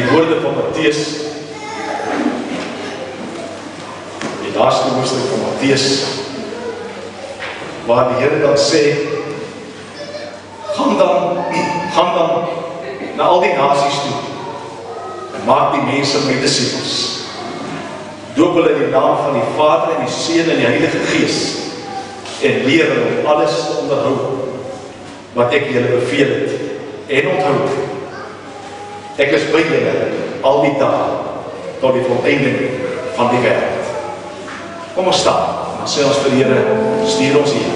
die woorde van Matteus, die laaste hoofstuk van Matteus, waar die Here dan sê, gaan dan na al die nasies toe, en maak die mense my disippels. Doop hulle in die naam van die Vader en die Seun en die Heilige Gees, en leer hulle om alles te onderhou, wat ek julle beveel het, en onthou, ek is by julle al die dae, tot die volëinding van die wêreld. Kom ons staan, en dan sê ons vir die Here, stuur ons hier.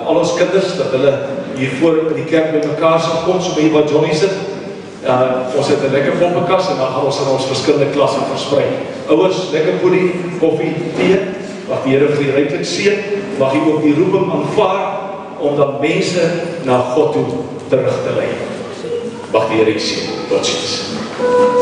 Al ons kinders, dat hulle hiervoor in die kerk met mekaar sal kom, so by wat Johnny sit. Ons het 'n lekker poppenkas en dan gaan ons in ons verskillende klasse versprei. Ouers, lekker boelie, koffie, tee, mag die Here vir die ryklik seën, mag hy ook die roeping aanvaar, om dan mense na God toe terug te lei. Mag die Here seën. Totsiens.